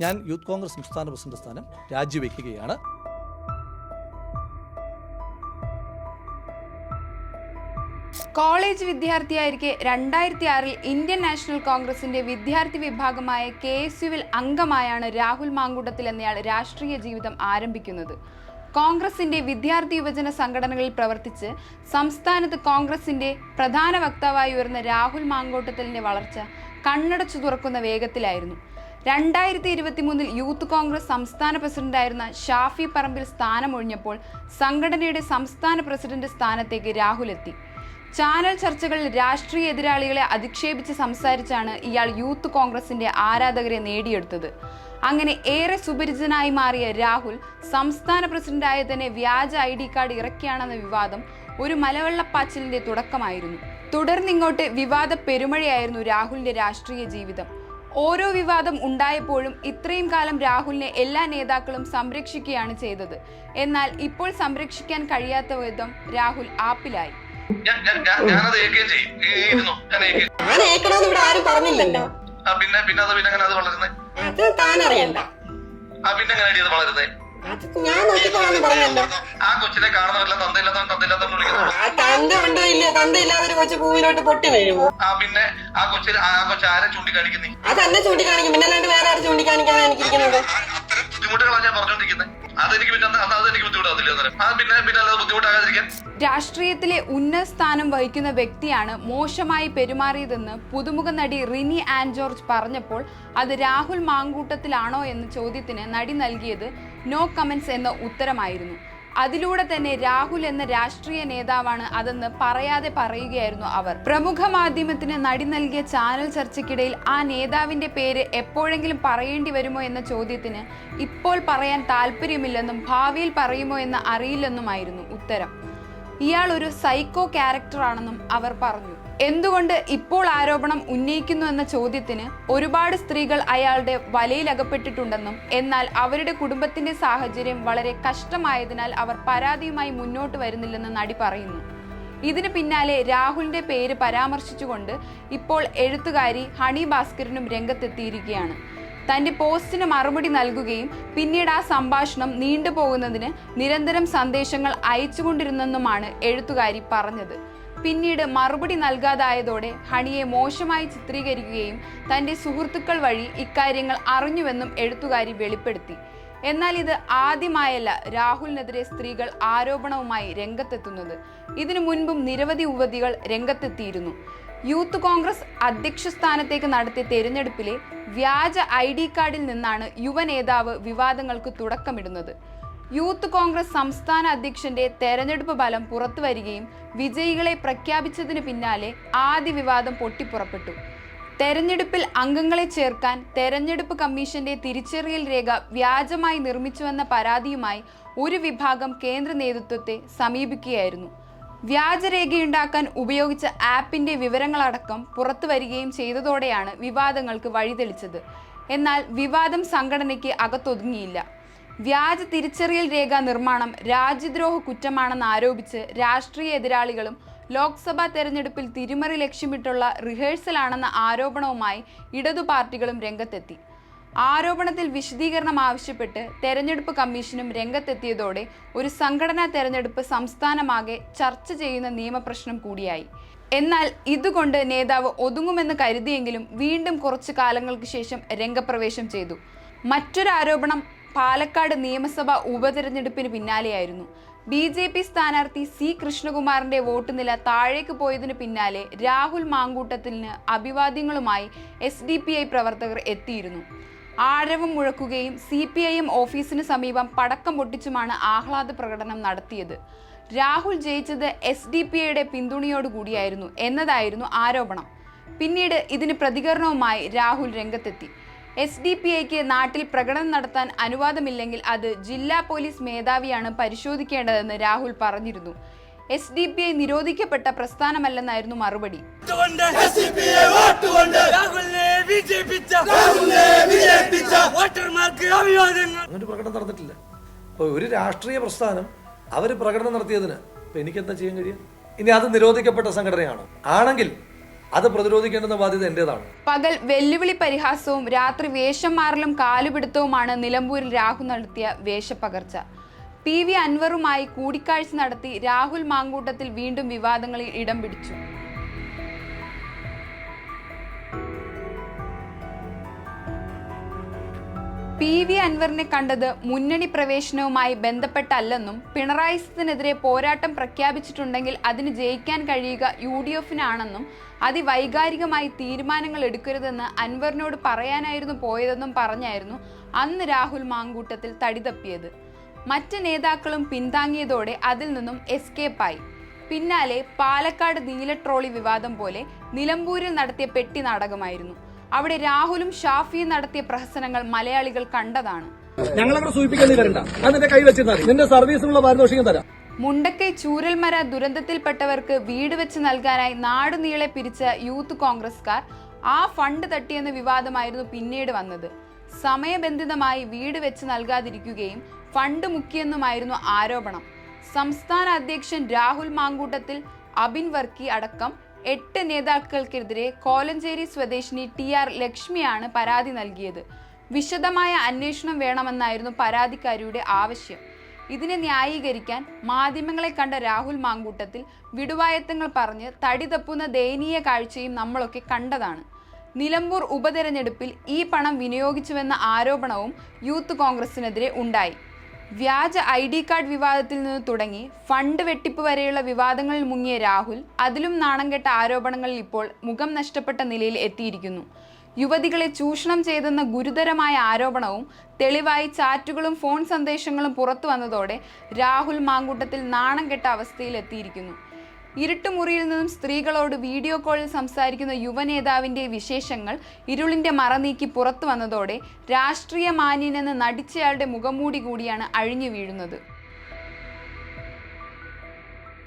ഞാൻ യൂത്ത് കോൺഗ്രസ് സംസ്ഥാന പ്രസിഡന്റ് സ്ഥാനം രാജിവെക്കുകയാണ്. കോളേജ് വിദ്യാർത്ഥിയായിരിക്കെ 2006 ഇന്ത്യൻ നാഷണൽ കോൺഗ്രസിന്റെ വിദ്യാർത്ഥി വിഭാഗമായ KSUവിൽ അംഗമായാണ് രാഹുൽ മാങ്കൂട്ടത്തിൽ എന്നയാൾ രാഷ്ട്രീയ ജീവിതം ആരംഭിക്കുന്നത്. കോൺഗ്രസിന്റെ വിദ്യാർത്ഥി യുവജന സംഘടനകളിൽ പ്രവർത്തിച്ച് സംസ്ഥാനത്ത് കോൺഗ്രസിന്റെ പ്രധാന വക്താവായി ഉയർന്ന രാഹുൽ മാങ്കൂട്ടത്തിലിന്റെ വളർച്ച കണ്ണടച്ചു തുറക്കുന്ന വേഗത്തിലായിരുന്നു. 2023 യൂത്ത് കോൺഗ്രസ് സംസ്ഥാന പ്രസിഡന്റായിരുന്ന ഷാഫി പറമ്പിൽ സ്ഥാനമൊഴിഞ്ഞപ്പോൾ സംഘടനയുടെ സംസ്ഥാന പ്രസിഡന്റ് സ്ഥാനത്തേക്ക് രാഹുൽ എത്തി. ചാനൽ ചർച്ചകളിൽ രാഷ്ട്രീയ എതിരാളികളെ അധിക്ഷേപിച്ച് സംസാരിച്ചാണ് ഇയാൾ യൂത്ത് കോൺഗ്രസിന്റെ ആരാധകരെ നേടിയെടുത്തത്. അങ്ങനെ ഏറെ സുപരിചിതനായി മാറിയ രാഹുൽ സംസ്ഥാന പ്രസിഡന്റായ തന്നെ വ്യാജ ID കാർഡ് ഇറക്കിയാണെന്ന വിവാദം ഒരു മലവെള്ളപ്പാച്ചിലിന്റെ തുടക്കമായിരുന്നു. തുടർന്നിങ്ങോട്ട് വിവാദ പെരുമഴയായിരുന്നു രാഹുലിന്റെ രാഷ്ട്രീയ ജീവിതം. ഓരോ വിവാദം ഉണ്ടായപ്പോഴും ഇത്രയും കാലം രാഹുലിനെ എല്ലാ നേതാക്കളും സംരക്ഷിക്കുകയാണ് ചെയ്തത്. എന്നാൽ ഇപ്പോൾ സംരക്ഷിക്കാൻ കഴിയാത്ത വിധം രാഹുൽ ആപ്പിലായി. ഞാൻ നോക്കിക്കോളാന്ന് പറഞ്ഞല്ലോ. ആ കൊച്ചിനെ കാണുന്നവരെല്ലാം തന്തയില്ലാത്തവൻ തന്തയില്ലാതൊരു കൊച്ചു ഭൂമിയിലോട്ട് പൊട്ടി വീഴുമോ? പിന്നെ ആ കൊച്ചാരെ ചൂണ്ടിക്കാണിക്കുന്നേ? അതെന്നെ ചൂണ്ടിക്കാണിക്കും, പിന്നെ അല്ലാണ്ട് വേറെ ആരും ചൂണ്ടിക്കാണിക്കാനാണ് എനിക്കിരിക്കുന്നത്. അത്തരം ബുദ്ധിമുട്ടുകളാണ് ഞാൻ പറഞ്ഞോണ്ടിരിക്കുന്നത്. അതെനിക്ക് ബുദ്ധിമുട്ടാകത്തില്ല. പിന്നെ അല്ലാതെ ബുദ്ധിമുട്ടാകാതിരിക്കാൻ. രാഷ്ട്രീയത്തിലെ ഉന്നത സ്ഥാനം വഹിക്കുന്ന വ്യക്തിയാണ് മോശമായി പെരുമാറിയതെന്ന് പുതുമുഖ നടി റിനി ആൻ ജോർജ് പറഞ്ഞപ്പോൾ അത് രാഹുൽ മാങ്കൂട്ടത്തിലാണോ എന്ന ചോദ്യത്തിന് നടി നൽകിയത് നോ കമന്റ്സ് എന്ന ഉത്തരമായിരുന്നു. അതിലൂടെ തന്നെ രാഹുൽ എന്ന രാഷ്ട്രീയ നേതാവാണ് അതെന്ന് പറയാതെ പറയുകയായിരുന്നു അവർ. പ്രമുഖ മാധ്യമത്തിന് നടി നൽകിയ ചാനൽ ചർച്ചയ്ക്കിടയിൽ ആ നേതാവിന്റെ പേര് എപ്പോഴെങ്കിലും പറയേണ്ടി വരുമോ എന്ന ചോദ്യത്തിന് ഇപ്പോൾ പറയാൻ താല്പര്യമില്ലെന്നും ഭാവിയിൽ പറയുമോ എന്ന് അറിയില്ലെന്നുമായിരുന്നു ഉത്തരം. ഇയാൾ ഒരു സൈക്കോ ക്യാരക്ടറാണെന്നും അവർ പറഞ്ഞു. എന്തുകൊണ്ട് ഇപ്പോൾ ആരോപണം ഉന്നയിക്കുന്നു എന്ന ചോദ്യത്തിന് ഒരുപാട് സ്ത്രീകൾ അയാളുടെ വലയിലകപ്പെട്ടിട്ടുണ്ടെന്നും എന്നാൽ അവരുടെ കുടുംബത്തിന്റെ സാഹചര്യം വളരെ കഷ്ടമായതിനാൽ അവർ പരാതിയുമായി മുന്നോട്ട് വരുന്നില്ലെന്ന് നടി പറയുന്നു. ഇതിന് പിന്നാലെ രാഹുലിന്റെ പേര് പരാമർശിച്ചുകൊണ്ട് ഇപ്പോൾ എഴുത്തുകാരി ഹണി ഭാസ്കരനും രംഗത്തെത്തിയിരിക്കുകയാണ്. തന്റെ പോസ്റ്റിന് മറുപടി നൽകുകയും പിന്നീട് ആ സംഭാഷണം നീണ്ടുപോകുന്നതിന് നിരന്തരം സന്ദേശങ്ങൾ അയച്ചുകൊണ്ടിരുന്നെന്നുമാണ് എഴുത്തുകാരി പറഞ്ഞത്. പിന്നീട് മറുപടി നൽകാതായതോടെ ഹണിയെ മോശമായി ചിത്രീകരിക്കുകയും തന്റെ സുഹൃത്തുക്കൾ വഴി ഇക്കാര്യങ്ങൾ അറിഞ്ഞുവെന്നും എഴുത്തുകാരി വെളിപ്പെടുത്തി. എന്നാൽ ഇത് ആദ്യമായല്ല രാഹുലിനെതിരെ സ്ത്രീകൾ ആരോപണവുമായി രംഗത്തെത്തുന്നത്. ഇതിനു മുൻപും നിരവധി യുവതികൾ രംഗത്തെത്തിയിരുന്നു. യൂത്ത് കോൺഗ്രസ് അധ്യക്ഷ സ്ഥാനത്തേക്ക് നടത്തിയ തെരഞ്ഞെടുപ്പിലെ വ്യാജ ID കാർഡിൽ നിന്നാണ് യുവ നേതാവ് വിവാദങ്ങൾക്ക് തുടക്കമിടുന്നത്. യൂത്ത് കോൺഗ്രസ് സംസ്ഥാന അധ്യക്ഷന്റെ തെരഞ്ഞെടുപ്പ് ഫലം പുറത്തു വരികയും വിജയികളെ പ്രഖ്യാപിച്ചതിന് പിന്നാലെ ആദ്യ വിവാദം പൊട്ടിപ്പുറപ്പെട്ടു. തെരഞ്ഞെടുപ്പിൽ അംഗങ്ങളെ ചേർക്കാൻ തെരഞ്ഞെടുപ്പ് കമ്മീഷന്റെ തിരിച്ചറിയൽ രേഖ വ്യാജമായി നിർമ്മിച്ചുവെന്ന പരാതിയുമായി ഒരു വിഭാഗം കേന്ദ്ര നേതൃത്വത്തെ സമീപിക്കുകയായിരുന്നു. വ്യാജരേഖയുണ്ടാക്കാൻ ഉപയോഗിച്ച ആപ്പിന്റെ വിവരങ്ങളടക്കം പുറത്തു വരികയും ചെയ്തതോടെയാണ് വിവാദങ്ങൾക്ക് വഴിതെളിച്ചത്. എന്നാൽ വിവാദം സംഘടനയ്ക്ക് അകത്തൊതുങ്ങിയില്ല. വ്യാജ തിരിച്ചറിയൽ രേഖ നിർമ്മാണം രാജ്യദ്രോഹ കുറ്റമാണെന്ന് ആരോപിച്ച് രാഷ്ട്രീയ എതിരാളികളും ലോക്സഭാ തെരഞ്ഞെടുപ്പിൽ തിരിമറി ലക്ഷ്യമിട്ടുള്ള റിഹേഴ്സലാണെന്ന ആരോപണവുമായി ഇടതു പാർട്ടികളും രംഗത്തെത്തി. ആരോപണത്തിൽ വിശദീകരണം ആവശ്യപ്പെട്ട് തെരഞ്ഞെടുപ്പ് കമ്മീഷനും രംഗത്തെത്തിയതോടെ ഒരു സംഘടനാ തെരഞ്ഞെടുപ്പ് സംസ്ഥാനമാകെ ചർച്ച ചെയ്യുന്ന നിയമപ്രശ്നം കൂടിയായി. എന്നാൽ ഇതുകൊണ്ട് നേതാവ് ഒതുങ്ങുമെന്ന് കരുതിയെങ്കിലും വീണ്ടും കുറച്ചു കാലങ്ങൾക്ക് ശേഷം രംഗപ്രവേശം ചെയ്തു. മറ്റൊരു ആരോപണം പാലക്കാട് നിയമസഭാ ഉപതെരഞ്ഞെടുപ്പിന് പിന്നാലെയായിരുന്നു. BJP സ്ഥാനാർത്ഥി C കൃഷ്ണകുമാറിന്റെ വോട്ട് നില താഴേക്ക് പോയതിനു പിന്നാലെ രാഹുൽ മാങ്കൂട്ടത്തിന് അഭിവാദ്യങ്ങളുമായി SDPI പ്രവർത്തകർ എത്തിയിരുന്നു. ആരവം മുഴക്കുകയും CPIM ഓഫീസിന് സമീപം പടക്കം പൊട്ടിച്ചുമാണ് ആഹ്ലാദ പ്രകടനം നടത്തിയത്. രാഹുൽ ജയിച്ചത് SDPIയുടെ പിന്തുണയോടുകൂടിയായിരുന്നു എന്നതായിരുന്നു ആരോപണം. പിന്നീട് ഇതിന് പ്രതികരണവുമായി രാഹുൽ രംഗത്തെത്തി. SDPIക്ക് നാട്ടിൽ പ്രകടനം നടത്താൻ അനുവാദമില്ലെങ്കിൽ അത് ജില്ലാ പോലീസ് മേധാവിയാണ് പരിശോധിക്കേണ്ടതെന്ന് രാഹുൽ പറഞ്ഞിരുന്നു. SDPI നിരോധിക്കപ്പെട്ട പ്രസ്ഥാനമല്ലെന്നായിരുന്നു മറുപടി. പ്രകടനം നടന്നിട്ടില്ല. ഒരു രാഷ്ട്രീയ പ്രസ്ഥാനം അവർ പ്രകടനം നടത്തിയതിന് എനിക്കെന്താ ചെയ്യാൻ കഴിയും? ഇനി അത് നിരോധിക്കപ്പെട്ട സംഘടനയാണോ? ആണെങ്കിൽ അത് പ്രതിരോധിക്കേണ്ടുന്ന ബാധ്യത എന്റേതാണ്. പകൽ വെല്ലുവിളി പരിഹാസവും രാത്രി വേഷം മാറലും കാലുപിടുത്തവുമാണ് നിലമ്പൂരിൽ രാഹുൽ നടത്തിയ വേഷപ്പകർച്ച. PV അൻവറുമായി കൂടിക്കാഴ്ച നടത്തി രാഹുൽ മാങ്കൂട്ടത്തിൽ വീണ്ടും വിവാദങ്ങളിൽ ഇടം പിടിച്ചു. PV അൻവറിനെ കണ്ടത് മുന്നണി പ്രവേശനവുമായി ബന്ധപ്പെട്ടല്ലെന്നും പിണറായി സത്തിനെതിരെ പോരാട്ടം പ്രഖ്യാപിച്ചിട്ടുണ്ടെങ്കിൽ അതിന് ജയിക്കാൻ കഴിയുക UDF-നാണെന്നും അതിവൈകാരികമായി തീരുമാനങ്ങൾ എടുക്കരുതെന്ന് അൻവറിനോട് പറയാനായിരുന്നു പോയതെന്നും പറഞ്ഞായിരുന്നു അന്ന് രാഹുൽ മാങ്കൂട്ടത്തിൽ തടിതപ്പിയത്. മറ്റ് നേതാക്കളും പിന്താങ്ങിയതോടെ അതിൽ നിന്നും എസ്കേപ്പായി. പിന്നാലെ പാലക്കാട് നീല ട്രോളി വിവാദം പോലെ നിലമ്പൂരിൽ നടത്തിയ പെട്ടി നാടകമായിരുന്നു. അവിടെ രാഹുലും ഷാഫിയും നടത്തിയ പ്രഹസനങ്ങൾ മലയാളികൾ കണ്ടതാണ്. മുണ്ടക്കൈ ചൂരൽമര ദുരന്തത്തിൽപ്പെട്ടവർക്ക് വീട് വെച്ച് നൽകാനായി നാടുനീളെ പിരിച്ച യൂത്ത് കോൺഗ്രസ്കാർ ആ ഫണ്ട് തട്ടിയെന്ന വിവാദമായിരുന്നു പിന്നീട് വന്നത്. സമയബന്ധിതമായി വീട് വെച്ച് നൽകാതിരിക്കുകയും ഫണ്ട് മുക്കിയെന്നുമായിരുന്നു ആരോപണം. സംസ്ഥാന അധ്യക്ഷൻ രാഹുൽ മാങ്കൂട്ടത്തിൽ, അബിൻ വർക്കി അടക്കം 8 നേതാക്കൾക്കെതിരെ കോലഞ്ചേരി സ്വദേശിനി TR ലക്ഷ്മിയാണ് പരാതി നൽകിയത്. വിശദമായ അന്വേഷണം വേണമെന്നായിരുന്നു പരാതിക്കാരിയുടെ ആവശ്യം. ഇതിനെ ന്യായീകരിക്കാൻ മാധ്യമങ്ങളെ കണ്ട രാഹുൽ മാങ്കൂട്ടത്തിൽ വിടുവായത്തങ്ങൾ പറഞ്ഞ് തടി തപ്പുന്ന ദയനീയ കാഴ്ചയും നമ്മളൊക്കെ കണ്ടതാണ്. നിലമ്പൂർ ഉപതെരഞ്ഞെടുപ്പിൽ ഈ പണം വിനിയോഗിച്ചുവെന്ന ആരോപണവും യൂത്ത് കോൺഗ്രസിനെതിരെ ഉണ്ടായി. വ്യാജ ID കാർഡ് വിവാദത്തിൽ നിന്ന് തുടങ്ങി ഫണ്ട് വെട്ടിപ്പ് വരെയുള്ള വിവാദങ്ങളിൽ മുങ്ങിയ രാഹുൽ അതിലും നാണംകെട്ട ആരോപണങ്ങളിൽ ഇപ്പോൾ മുഖം നഷ്ടപ്പെട്ട നിലയിൽ എത്തിയിരിക്കുന്നു. യുവതികളെ ചൂഷണം ചെയ്തെന്ന ഗുരുതരമായ ആരോപണവും തെളിവായി ചാറ്റുകളും ഫോൺ സന്ദേശങ്ങളും പുറത്തു വന്നതോടെ രാഹുൽ മാങ്കൂട്ടത്തിൽ നാണംകെട്ട അവസ്ഥയിൽ എത്തിയിരിക്കുന്നു. ഇരുട്ടുമുറിയിൽ നിന്നും സ്ത്രീകളോട് വീഡിയോ കോളിൽ സംസാരിക്കുന്ന യുവനേതാവിന്റെ വിശേഷങ്ങൾ ഇരുളിന്റെ മറ നീക്കി പുറത്തു വന്നതോടെ രാഷ്ട്രീയ മാന്യനെന്ന് നടിച്ചയാളുടെ മുഖംമൂടി കൂടിയാണ് അഴിഞ്ഞു വീഴുന്നത്.